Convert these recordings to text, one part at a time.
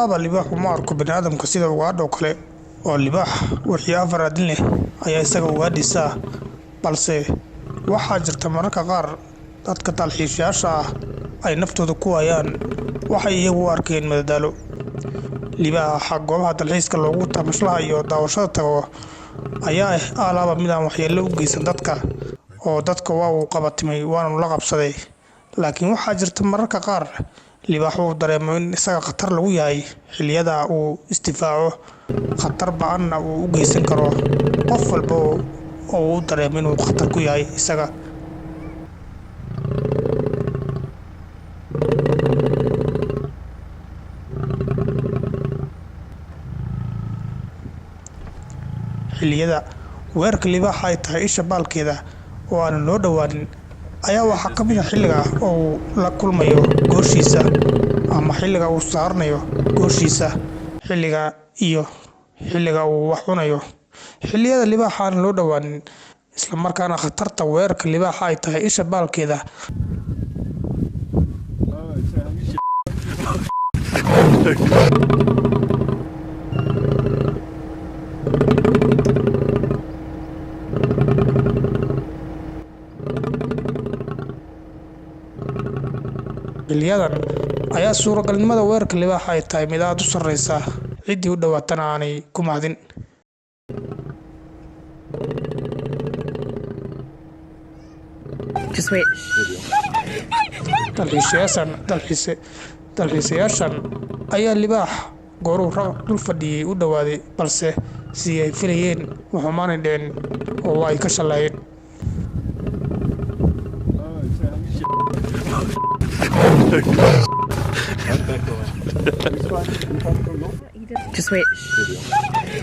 alaaba libaaxu ma arko bini'aadamka sida ugaadha oo kale oo libaax wixii afar aadin leh ayaa isaga ugaadhiisa balse waxaa jirta mararka qaar dadka dalxiisayaasha ah ay naftooda ku waayaan waxay iyagu u arkeen madadaalo. Libaaxa goobaha dalxiiska loogu tamashlaha iyo daawashada tago ayaa alaaba mid aan waxyeello u geysan dadka oo dadka waa uu qabatimay waana la qabsaday. Laakiin waxaa jirta mararka qaar libaaxu uu dareemo in isaga khatar lagu yahay xilliyada uu isdifaaco khatar ba'anna uu u geysan karo qof walba oo uu dareemo inuu khatar ku yahay isaga. xilliyada weerarka libaaxa ay tahay isha baalkeeda oo aan loo dhawaanin ayaa waxaa ka mid ah xilliga uu la kulmayo gooshiisa ama xilliga uu saarnayo gooshiisa xilliga uu wax cunayo. xilliyada libaaxa aan loo dhawaanin isla markaana khatarta weerarka libaaxa ay tahay isha baalkeeda xiliyadan ayaa suuragalnimada weerarka libaaxa ay tahay mid aad u sarreysa ciddii u dhawaatana aanay ku mahdin. dalxiisayaashan ayaa libaax gooruu dul fadhiyay u dhawaaday balse si ay filayeen waxumaanay dhicin oo ay ka shallaayeen. Just wait.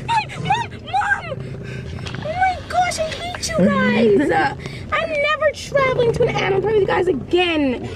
Mom! Oh my gosh, I hate you guys! I'm never traveling to an animal park with you guys again.